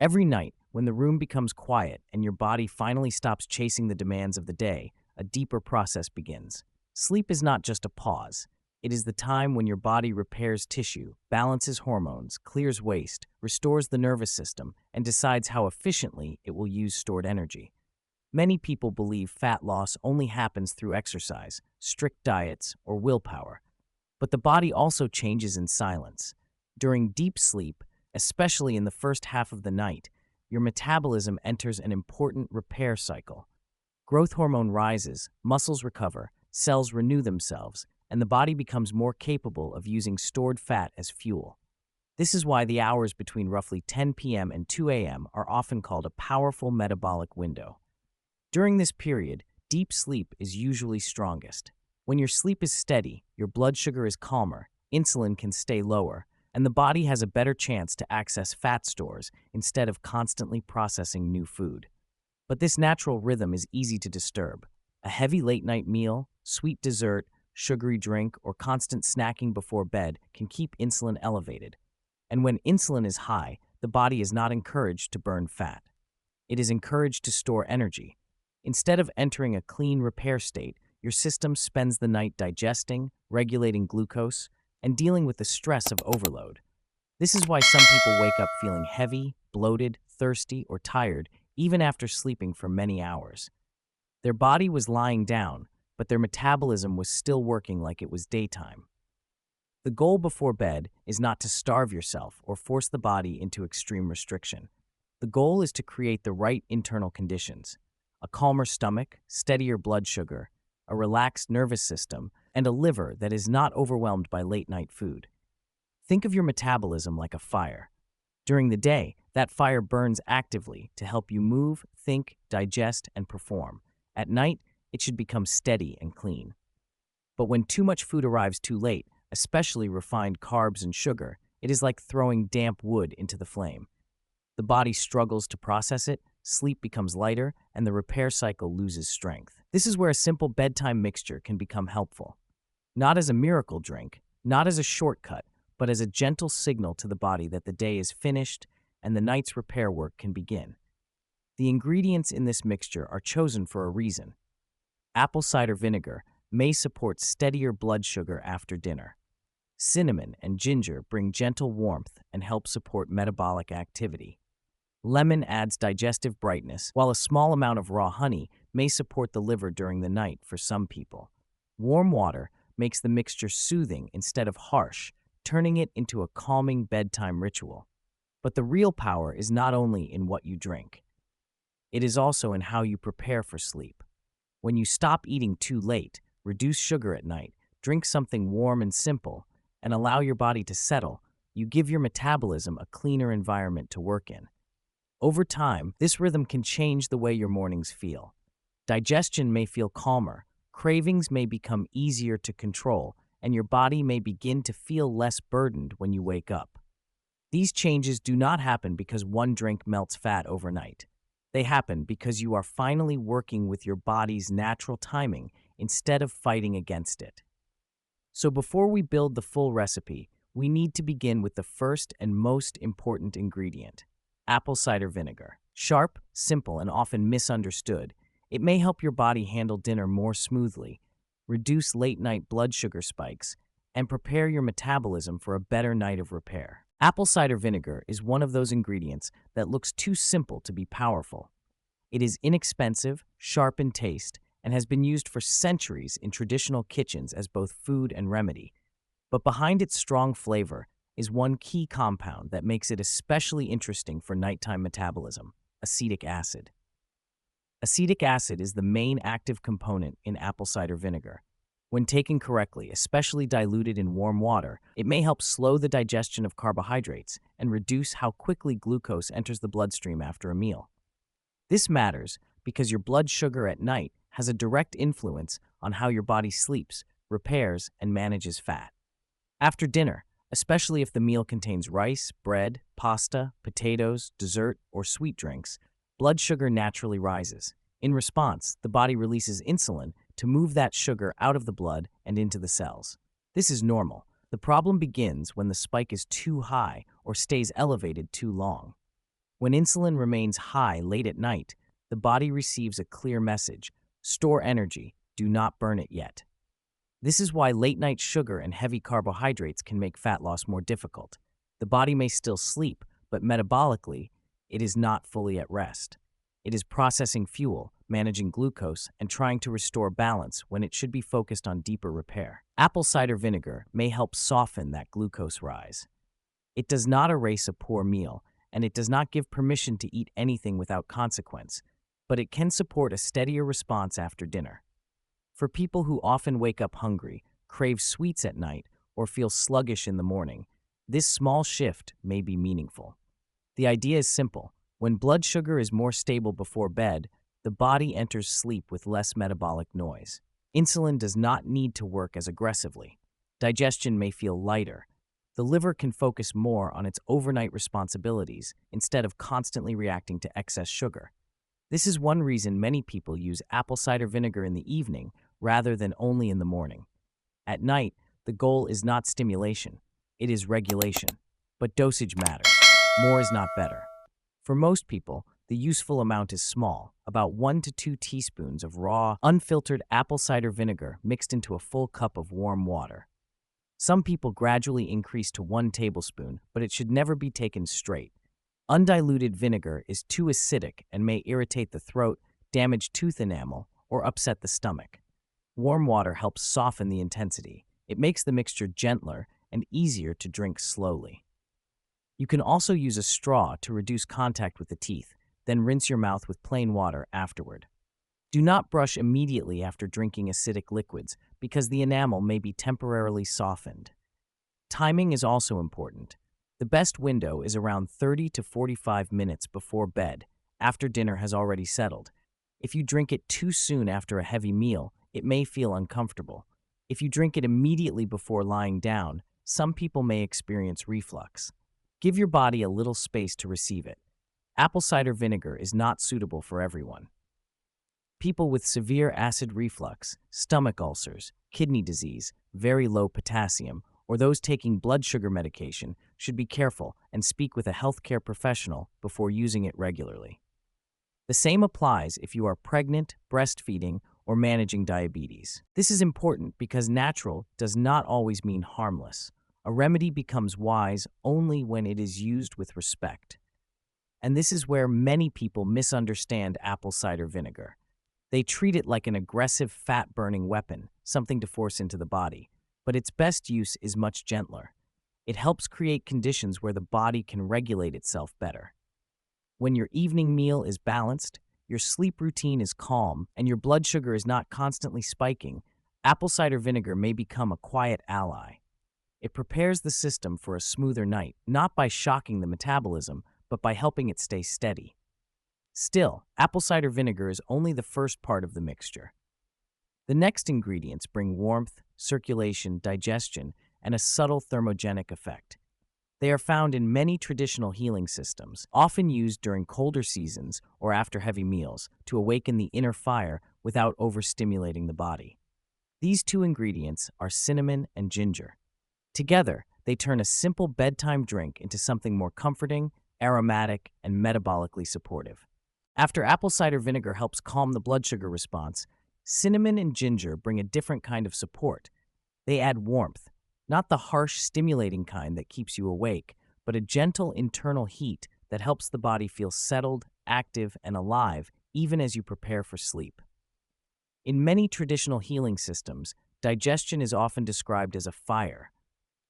Every night, when the room becomes quiet and your body finally stops chasing the demands of the day, a deeper process begins. Sleep is not just a pause. It is the time when your body repairs tissue, balances hormones, clears waste, restores the nervous system, and decides how efficiently it will use stored energy. Many people believe fat loss only happens through exercise, strict diets, or willpower. But the body also changes in silence. During deep sleep, especially in the first half of the night, your metabolism enters an important repair cycle. Growth hormone rises, muscles recover, cells renew themselves, and the body becomes more capable of using stored fat as fuel. This is why the hours between roughly 10 p.m. and 2 a.m. are often called a powerful metabolic window. During this period, deep sleep is usually strongest. When your sleep is steady, your blood sugar is calmer, insulin can stay lower, and the body has a better chance to access fat stores instead of constantly processing new food. But this natural rhythm is easy to disturb. A heavy late-night meal, sweet dessert, sugary drink, or constant snacking before bed can keep insulin elevated. And when insulin is high, the body is not encouraged to burn fat. It is encouraged to store energy. Instead of entering a clean repair state, your system spends the night digesting, regulating glucose, and dealing with the stress of overload. This is why some people wake up feeling heavy, bloated, thirsty, or tired even after sleeping for many hours. Their body was lying down, but their metabolism was still working like it was daytime. The goal before bed is not to starve yourself or force the body into extreme restriction. The goal is to create the right internal conditions: a calmer stomach, steadier blood sugar, a relaxed nervous system, and a liver that is not overwhelmed by late-night food. Think of your metabolism like a fire. During the day, that fire burns actively to help you move, think, digest, and perform. At night, it should become steady and clean. But when too much food arrives too late, especially refined carbs and sugar, it is like throwing damp wood into the flame. The body struggles to process it, sleep becomes lighter, and the repair cycle loses strength. This is where a simple bedtime mixture can become helpful. Not as a miracle drink, not as a shortcut, but as a gentle signal to the body that the day is finished and the night's repair work can begin. The ingredients in this mixture are chosen for a reason. Apple cider vinegar may support steadier blood sugar after dinner. Cinnamon and ginger bring gentle warmth and help support metabolic activity. Lemon adds digestive brightness, while a small amount of raw honey may support the liver during the night for some people. Warm water makes the mixture soothing instead of harsh, turning it into a calming bedtime ritual. But the real power is not only in what you drink. It is also in how you prepare for sleep. When you stop eating too late, reduce sugar at night, drink something warm and simple, and allow your body to settle, you give your metabolism a cleaner environment to work in. Over time, this rhythm can change the way your mornings feel. Digestion may feel calmer, cravings may become easier to control, and your body may begin to feel less burdened when you wake up. These changes do not happen because one drink melts fat overnight. They happen because you are finally working with your body's natural timing instead of fighting against it. So before we build the full recipe, we need to begin with the first and most important ingredient: apple cider vinegar. Sharp, simple, and often misunderstood, it may help your body handle dinner more smoothly, reduce late-night blood sugar spikes, and prepare your metabolism for a better night of repair. Apple cider vinegar is one of those ingredients that looks too simple to be powerful. It is inexpensive, sharp in taste, and has been used for centuries in traditional kitchens as both food and remedy. But behind its strong flavor is one key compound that makes it especially interesting for nighttime metabolism: acetic acid. Acetic acid is the main active component in apple cider vinegar. When taken correctly, especially diluted in warm water, it may help slow the digestion of carbohydrates and reduce how quickly glucose enters the bloodstream after a meal. This matters because your blood sugar at night has a direct influence on how your body sleeps, repairs, and manages fat. After dinner, especially if the meal contains rice, bread, pasta, potatoes, dessert, or sweet drinks, blood sugar naturally rises. In response, the body releases insulin to move that sugar out of the blood and into the cells. This is normal. The problem begins when the spike is too high or stays elevated too long. When insulin remains high late at night, the body receives a clear message: store energy, do not burn it yet. This is why late-night sugar and heavy carbohydrates can make fat loss more difficult. The body may still sleep, but metabolically, it is not fully at rest. It is processing fuel, managing glucose, and trying to restore balance when it should be focused on deeper repair. Apple cider vinegar may help soften that glucose rise. It does not erase a poor meal, and it does not give permission to eat anything without consequence, but it can support a steadier response after dinner. For people who often wake up hungry, crave sweets at night, or feel sluggish in the morning, this small shift may be meaningful. The idea is simple. When blood sugar is more stable before bed, the body enters sleep with less metabolic noise. Insulin does not need to work as aggressively. Digestion may feel lighter. The liver can focus more on its overnight responsibilities instead of constantly reacting to excess sugar. This is one reason many people use apple cider vinegar in the evening rather than only in the morning. At night, the goal is not stimulation, it is regulation. But dosage matters. More is not better. For most people, the useful amount is small, about 1 to 2 teaspoons of raw, unfiltered apple cider vinegar mixed into a full cup of warm water. Some people gradually increase to 1 tablespoon, but it should never be taken straight. Undiluted vinegar is too acidic and may irritate the throat, damage tooth enamel, or upset the stomach. Warm water helps soften the intensity. It makes the mixture gentler and easier to drink slowly. You can also use a straw to reduce contact with the teeth, then rinse your mouth with plain water afterward. Do not brush immediately after drinking acidic liquids because the enamel may be temporarily softened. Timing is also important. The best window is around 30 to 45 minutes before bed, after dinner has already settled. If you drink it too soon after a heavy meal, it may feel uncomfortable. If you drink it immediately before lying down, some people may experience reflux. Give your body a little space to receive it. Apple cider vinegar is not suitable for everyone. People with severe acid reflux, stomach ulcers, kidney disease, very low potassium, or those taking blood sugar medication should be careful and speak with a healthcare professional before using it regularly. The same applies if you are pregnant, breastfeeding, or managing diabetes. This is important because natural does not always mean harmless. A remedy becomes wise only when it is used with respect. And this is where many people misunderstand apple cider vinegar. They treat it like an aggressive fat-burning weapon, something to force into the body. But its best use is much gentler. It helps create conditions where the body can regulate itself better. When your evening meal is balanced, your sleep routine is calm, and your blood sugar is not constantly spiking, apple cider vinegar may become a quiet ally. It prepares the system for a smoother night, not by shocking the metabolism, but by helping it stay steady. Still, apple cider vinegar is only the first part of the mixture. The next ingredients bring warmth, circulation, digestion, and a subtle thermogenic effect. They are found in many traditional healing systems, often used during colder seasons or after heavy meals, to awaken the inner fire without overstimulating the body. These two ingredients are cinnamon and ginger. Together, they turn a simple bedtime drink into something more comforting, aromatic, and metabolically supportive. After apple cider vinegar helps calm the blood sugar response, cinnamon and ginger bring a different kind of support. They add warmth, not the harsh, stimulating kind that keeps you awake, but a gentle internal heat that helps the body feel settled, active, and alive even as you prepare for sleep. In many traditional healing systems, digestion is often described as a fire.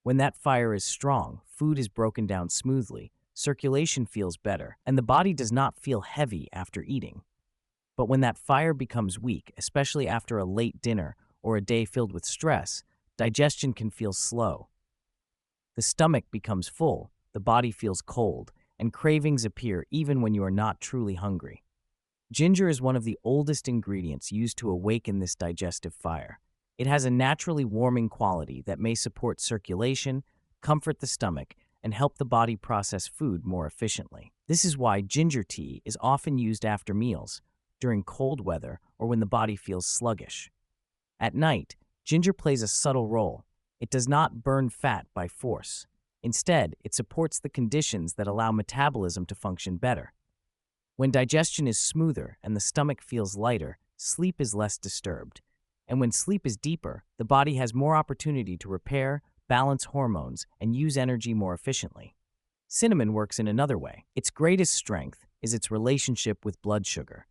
When that fire is strong, food is broken down smoothly, circulation feels better, and the body does not feel heavy after eating. But when that fire becomes weak, especially after a late dinner or a day filled with stress, digestion can feel slow. The stomach becomes full, the body feels cold, and cravings appear even when you are not truly hungry. Ginger is one of the oldest ingredients used to awaken this digestive fire. It has a naturally warming quality that may support circulation, comfort the stomach, and help the body process food more efficiently. This is why ginger tea is often used after meals, during cold weather, or when the body feels sluggish. At night, ginger plays a subtle role. It does not burn fat by force. Instead, it supports the conditions that allow metabolism to function better. When digestion is smoother and the stomach feels lighter, sleep is less disturbed. And when sleep is deeper, the body has more opportunity to repair, balance hormones, and use energy more efficiently. Cinnamon works in another way. Its greatest strength is its relationship with blood sugar.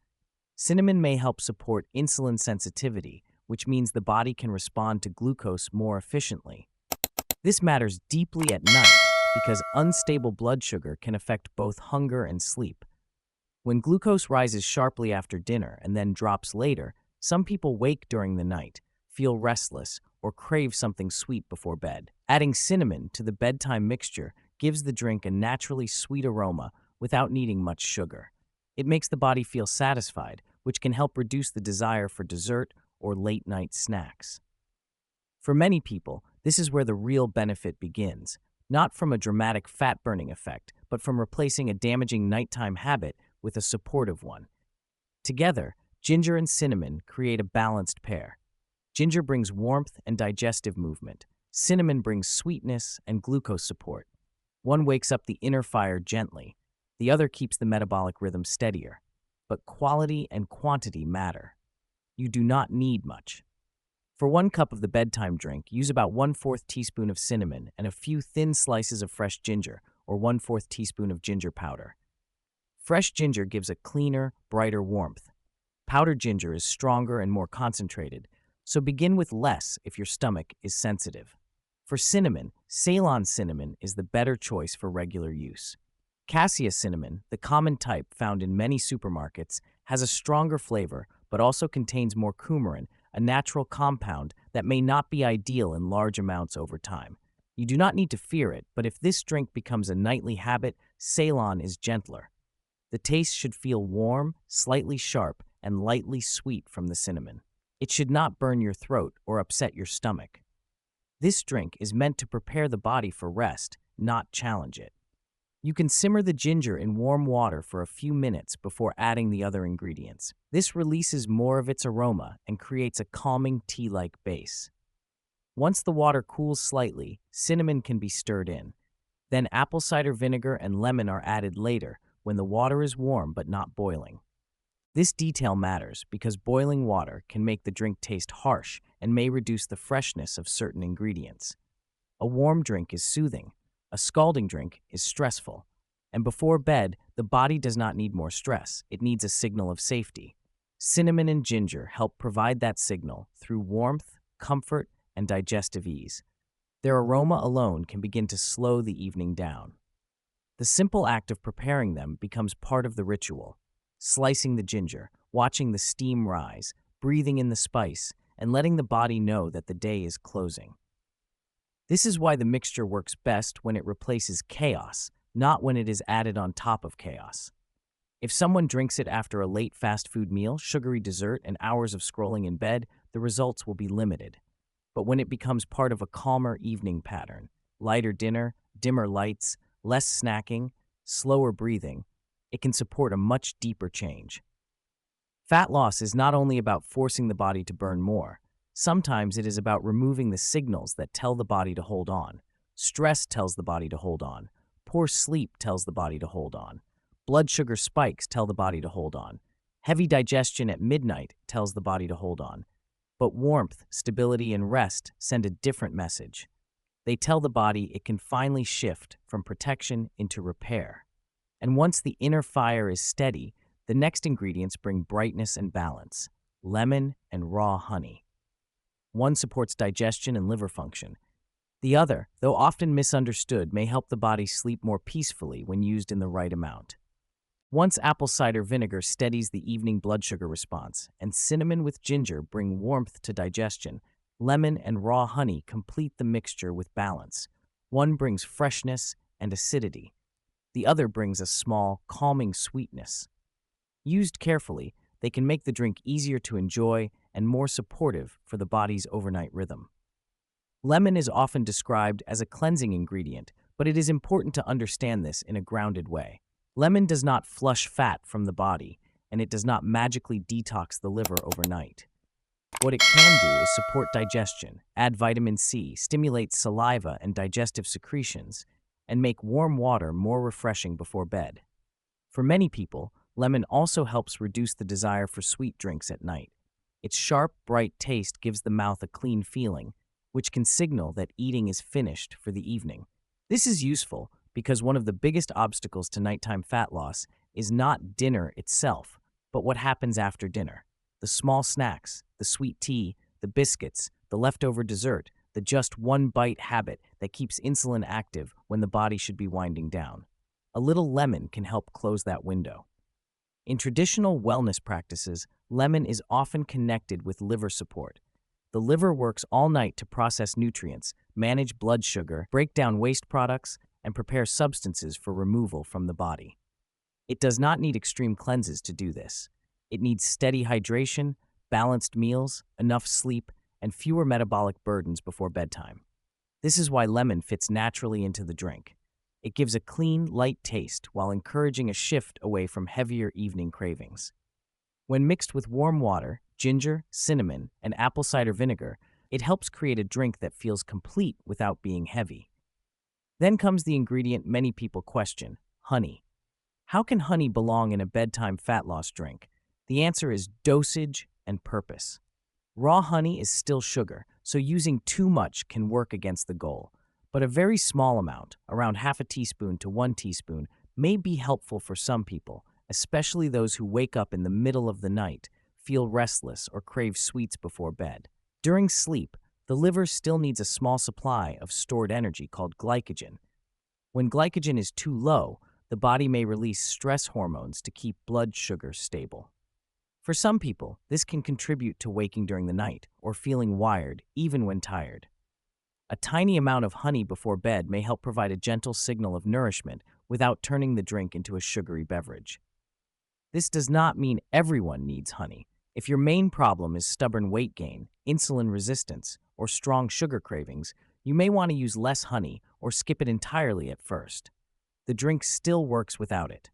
Cinnamon may help support insulin sensitivity, which means the body can respond to glucose more efficiently. This matters deeply at night because unstable blood sugar can affect both hunger and sleep. When glucose rises sharply after dinner and then drops later, some people wake during the night, feel restless, or crave something sweet before bed. Adding cinnamon to the bedtime mixture gives the drink a naturally sweet aroma without needing much sugar. It makes the body feel satisfied, which can help reduce the desire for dessert or late-night snacks. For many people, this is where the real benefit begins, not from a dramatic fat-burning effect, but from replacing a damaging nighttime habit with a supportive one. Together, ginger and cinnamon create a balanced pair. Ginger brings warmth and digestive movement. Cinnamon brings sweetness and glucose support. One wakes up the inner fire gently. The other keeps the metabolic rhythm steadier. But quality and quantity matter. You do not need much. For 1 cup of the bedtime drink, use about 1/4 teaspoon of cinnamon and a few thin slices of fresh ginger, or 1/4 teaspoon of ginger powder. Fresh ginger gives a cleaner, brighter warmth. Powdered ginger is stronger and more concentrated, so begin with less if your stomach is sensitive. For cinnamon, Ceylon cinnamon is the better choice for regular use. Cassia cinnamon, the common type found in many supermarkets, has a stronger flavor but also contains more coumarin, a natural compound that may not be ideal in large amounts over time. You do not need to fear it, but if this drink becomes a nightly habit, Ceylon is gentler. The taste should feel warm, slightly sharp, and lightly sweet from the cinnamon. It should not burn your throat or upset your stomach. This drink is meant to prepare the body for rest, not challenge it. You can simmer the ginger in warm water for a few minutes before adding the other ingredients. This releases more of its aroma and creates a calming tea-like base. Once the water cools slightly, cinnamon can be stirred in. Then apple cider vinegar and lemon are added later when the water is warm but not boiling. This detail matters because boiling water can make the drink taste harsh and may reduce the freshness of certain ingredients. A warm drink is soothing. A scalding drink is stressful. And before bed, the body does not need more stress. It needs a signal of safety. Cinnamon and ginger help provide that signal through warmth, comfort, and digestive ease. Their aroma alone can begin to slow the evening down. The simple act of preparing them becomes part of the ritual. Slicing the ginger, watching the steam rise, breathing in the spice, and letting the body know that the day is closing. This is why the mixture works best when it replaces chaos, not when it is added on top of chaos. If someone drinks it after a late fast food meal, sugary dessert, and hours of scrolling in bed, the results will be limited. But when it becomes part of a calmer evening pattern, lighter dinner, dimmer lights, less snacking, slower breathing, it can support a much deeper change. Fat loss is not only about forcing the body to burn more. Sometimes it is about removing the signals that tell the body to hold on. Stress tells the body to hold on. Poor sleep tells the body to hold on. Blood sugar spikes tell the body to hold on. Heavy digestion at midnight tells the body to hold on. But warmth, stability, and rest send a different message. They tell the body it can finally shift from protection into repair. And once the inner fire is steady, the next ingredients bring brightness and balance: lemon and raw honey. One supports digestion and liver function. The other, though often misunderstood, may help the body sleep more peacefully when used in the right amount. Once apple cider vinegar steadies the evening blood sugar response, and cinnamon with ginger bring warmth to digestion, lemon and raw honey complete the mixture with balance. One brings freshness and acidity. The other brings a small, calming sweetness. Used carefully, they can make the drink easier to enjoy and more supportive for the body's overnight rhythm. Lemon is often described as a cleansing ingredient, but it is important to understand this in a grounded way. Lemon does not flush fat from the body, and it does not magically detox the liver overnight. What it can do is support digestion, add vitamin C, stimulate saliva and digestive secretions, and make warm water more refreshing before bed. For many people, lemon also helps reduce the desire for sweet drinks at night. Its sharp, bright taste gives the mouth a clean feeling, which can signal that eating is finished for the evening. This is useful because one of the biggest obstacles to nighttime fat loss is not dinner itself, but what happens after dinner. The small snacks, the sweet tea, the biscuits, the leftover dessert, the just one bite habit that keeps insulin active when the body should be winding down. A little lemon can help close that window. In traditional wellness practices, lemon is often connected with liver support. The liver works all night to process nutrients, manage blood sugar, break down waste products, and prepare substances for removal from the body. It does not need extreme cleanses to do this. It needs steady hydration, balanced meals, enough sleep, and fewer metabolic burdens before bedtime. This is why lemon fits naturally into the drink. It gives a clean, light taste while encouraging a shift away from heavier evening cravings. When mixed with warm water, ginger, cinnamon, and apple cider vinegar, it helps create a drink that feels complete without being heavy. Then comes the ingredient many people question: honey. How can honey belong in a bedtime fat loss drink? The answer is dosage and purpose. Raw honey is still sugar, so using too much can work against the goal. But a very small amount, around half a teaspoon to 1 teaspoon, may be helpful for some people, especially those who wake up in the middle of the night, feel restless, or crave sweets before bed. During sleep, the liver still needs a small supply of stored energy called glycogen. When glycogen is too low, the body may release stress hormones to keep blood sugar stable. For some people, this can contribute to waking during the night or feeling wired even when tired. A tiny amount of honey before bed may help provide a gentle signal of nourishment without turning the drink into a sugary beverage. This does not mean everyone needs honey. If your main problem is stubborn weight gain, insulin resistance, or strong sugar cravings, you may want to use less honey or skip it entirely at first. The drink still works without it.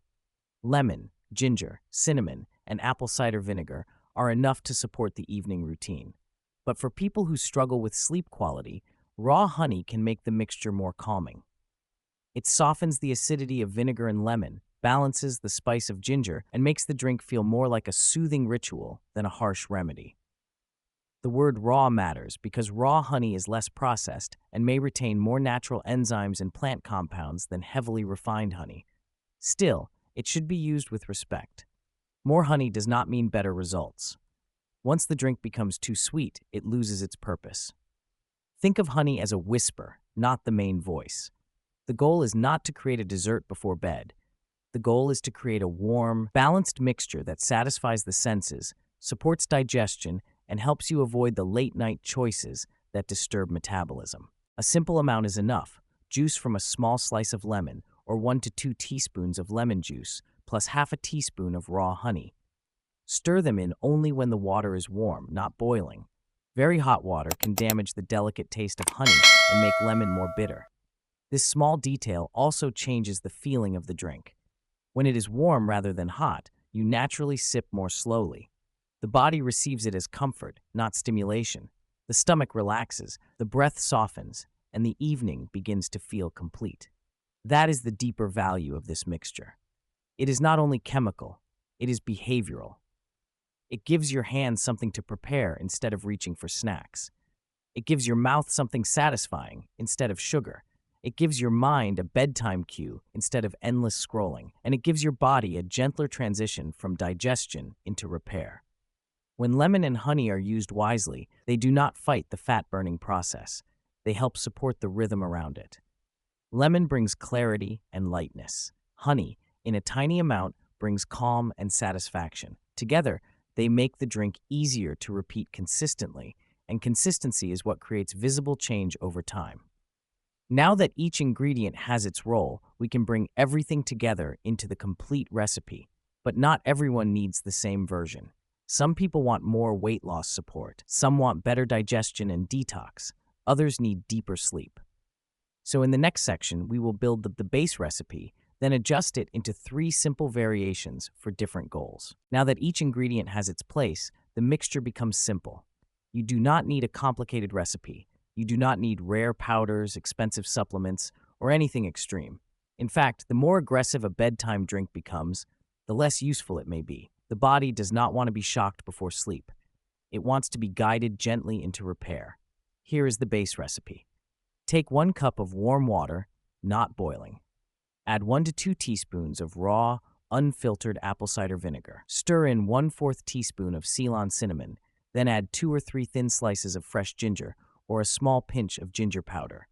Lemon, ginger, cinnamon, and apple cider vinegar are enough to support the evening routine. But for people who struggle with sleep quality, raw honey can make the mixture more calming. It softens the acidity of vinegar and lemon, balances the spice of ginger, and makes the drink feel more like a soothing ritual than a harsh remedy. The word raw matters because raw honey is less processed and may retain more natural enzymes and plant compounds than heavily refined honey. Still, it should be used with respect. More honey does not mean better results. Once the drink becomes too sweet, it loses its purpose. Think of honey as a whisper, not the main voice. The goal is not to create a dessert before bed. The goal is to create a warm, balanced mixture that satisfies the senses, supports digestion, and helps you avoid the late-night choices that disturb metabolism. A simple amount is enough: juice from a small slice of lemon, or 1 to 2 teaspoons of lemon juice, plus half a teaspoon of raw honey. Stir them in only when the water is warm, not boiling. Very hot water can damage the delicate taste of honey and make lemon more bitter. This small detail also changes the feeling of the drink. When it is warm rather than hot, you naturally sip more slowly. The body receives it as comfort, not stimulation. The stomach relaxes, the breath softens, and the evening begins to feel complete. That is the deeper value of this mixture. It is not only chemical, it is behavioral. It gives your hands something to prepare instead of reaching for snacks. It gives your mouth something satisfying instead of sugar. It gives your mind a bedtime cue instead of endless scrolling, and it gives your body a gentler transition from digestion into repair. When lemon and honey are used wisely, they do not fight the fat-burning process. They help support the rhythm around it. Lemon brings clarity and lightness. Honey, in a tiny amount, brings calm and satisfaction. Together, they make the drink easier to repeat consistently, and consistency is what creates visible change over time. Now that each ingredient has its role, we can bring everything together into the complete recipe. But not everyone needs the same version. Some people want more weight loss support. Some want better digestion and detox. Others need deeper sleep. So in the next section, we will build the base recipe, then adjust it into 3 simple variations for different goals. Now that each ingredient has its place, the mixture becomes simple. You do not need a complicated recipe. You do not need rare powders, expensive supplements, or anything extreme. In fact, the more aggressive a bedtime drink becomes, the less useful it may be. The body does not want to be shocked before sleep. It wants to be guided gently into repair. Here is the base recipe. Take 1 cup of warm water, not boiling. Add 1 to 2 teaspoons of raw, unfiltered apple cider vinegar. Stir in 1/4 teaspoon of Ceylon cinnamon, then add 2 or 3 thin slices of fresh ginger or a small pinch of ginger powder.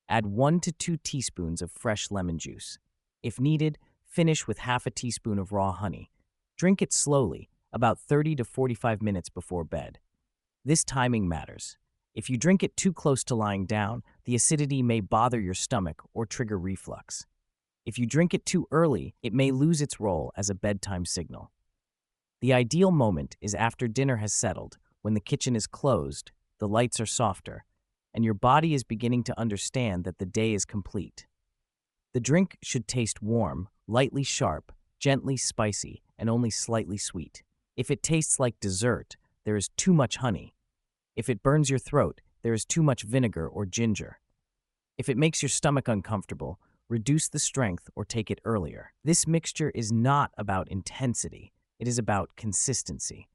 Add 1 to 2 teaspoons of fresh lemon juice. If needed, finish with half a teaspoon of raw honey. Drink it slowly, about 30 to 45 minutes before bed. This timing matters. If you drink it too close to lying down, the acidity may bother your stomach or trigger reflux. If you drink it too early, it may lose its role as a bedtime signal. The ideal moment is after dinner has settled, when the kitchen is closed, the lights are softer, and your body is beginning to understand that the day is complete. The drink should taste warm, lightly sharp, gently spicy, and only slightly sweet. If it tastes like dessert, there is too much honey. If it burns your throat, there is too much vinegar or ginger. If it makes your stomach uncomfortable, reduce the strength or take it earlier. This mixture is not about intensity, it is about consistency.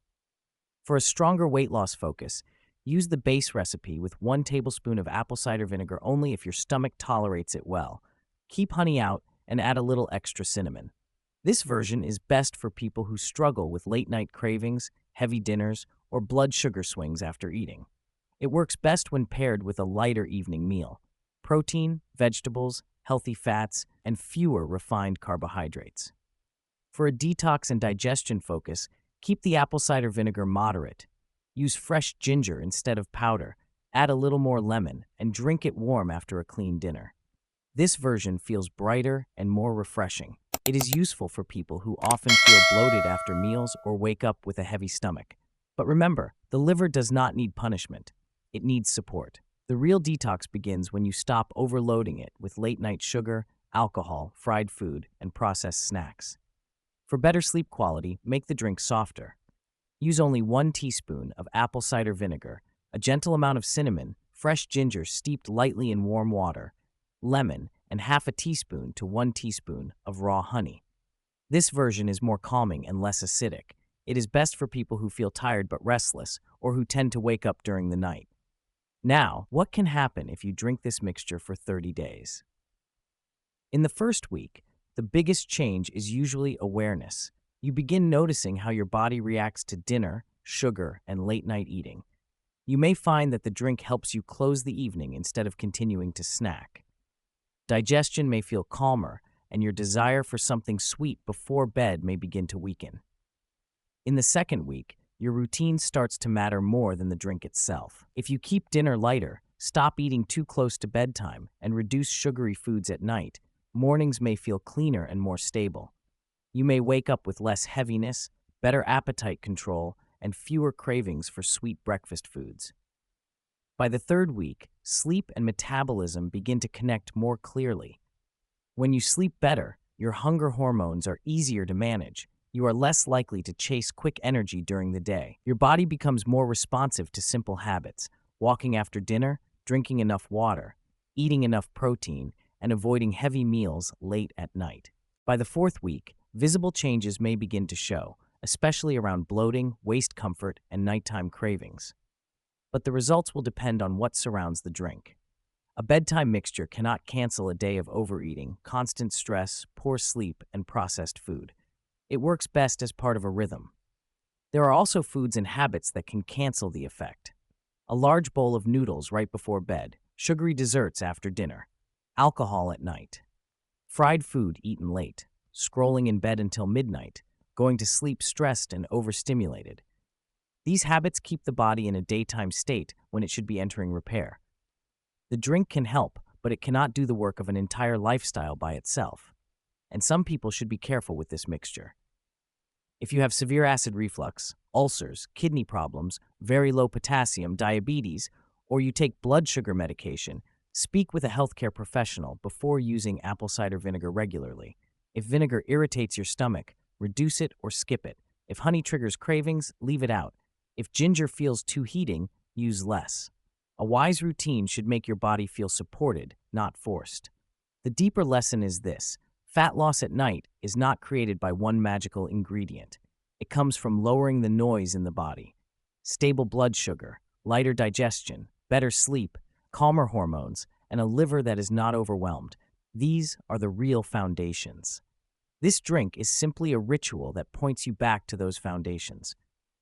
For a stronger weight loss focus, use the base recipe with 1 tablespoon of apple cider vinegar only if your stomach tolerates it well. Keep honey out and add a little extra cinnamon. This version is best for people who struggle with late-night cravings, heavy dinners, or blood sugar swings after eating. It works best when paired with a lighter evening meal. Protein, vegetables, healthy fats, and fewer refined carbohydrates. For a detox and digestion focus, keep the apple cider vinegar moderate. Use fresh ginger instead of powder, add a little more lemon, and drink it warm after a clean dinner. This version feels brighter and more refreshing. It is useful for people who often feel bloated after meals or wake up with a heavy stomach. But remember, the liver does not need punishment. It needs support. The real detox begins when you stop overloading it with late-night sugar, alcohol, fried food, and processed snacks. For better sleep quality, make the drink softer. Use only 1 teaspoon of apple cider vinegar, a gentle amount of cinnamon, fresh ginger steeped lightly in warm water, lemon, and half a teaspoon to 1 teaspoon of raw honey. This version is more calming and less acidic. It is best for people who feel tired but restless or who tend to wake up during the night. Now, what can happen if you drink this mixture for 30 days? In the first week, the biggest change is usually awareness. You begin noticing how your body reacts to dinner, sugar, and late-night eating. You may find that the drink helps you close the evening instead of continuing to snack. Digestion may feel calmer, and your desire for something sweet before bed may begin to weaken. In the second week, your routine starts to matter more than the drink itself. If you keep dinner lighter, stop eating too close to bedtime, and reduce sugary foods at night, mornings may feel cleaner and more stable. You may wake up with less heaviness, better appetite control, and fewer cravings for sweet breakfast foods. By the third week, sleep and metabolism begin to connect more clearly. When you sleep better, your hunger hormones are easier to manage. You are less likely to chase quick energy during the day. Your body becomes more responsive to simple habits: walking after dinner, drinking enough water, eating enough protein, and avoiding heavy meals late at night. By the fourth week, visible changes may begin to show, especially around bloating, waist comfort, and nighttime cravings. But the results will depend on what surrounds the drink. A bedtime mixture cannot cancel a day of overeating, constant stress, poor sleep, and processed food. It works best as part of a rhythm. There are also foods and habits that can cancel the effect. A large bowl of noodles right before bed, sugary desserts after dinner, alcohol at night, fried food eaten late, scrolling in bed until midnight, going to sleep stressed and overstimulated. These habits keep the body in a daytime state when it should be entering repair. The drink can help, but it cannot do the work of an entire lifestyle by itself. And some people should be careful with this mixture. If you have severe acid reflux, ulcers, kidney problems, very low potassium, diabetes, or you take blood sugar medication, speak with a healthcare professional before using apple cider vinegar regularly. If vinegar irritates your stomach, reduce it or skip it. If honey triggers cravings, leave it out. If ginger feels too heating, use less. A wise routine should make your body feel supported, not forced. The deeper lesson is this: fat loss at night is not created by one magical ingredient. It comes from lowering the noise in the body. Stable blood sugar, lighter digestion, better sleep, calmer hormones, and a liver that is not overwhelmed. These are the real foundations. This drink is simply a ritual that points you back to those foundations.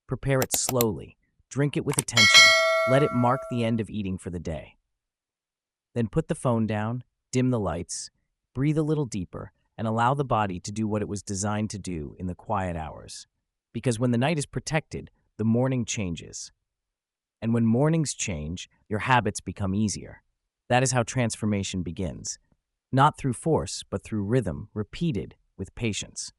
Prepare it slowly, drink it with attention, let it mark the end of eating for the day. Then put the phone down, dim the lights, breathe a little deeper, and allow the body to do what it was designed to do in the quiet hours. Because when the night is protected, the morning changes. And when mornings change, your habits become easier. That is how transformation begins. Not through force, but through rhythm, repeated with patience.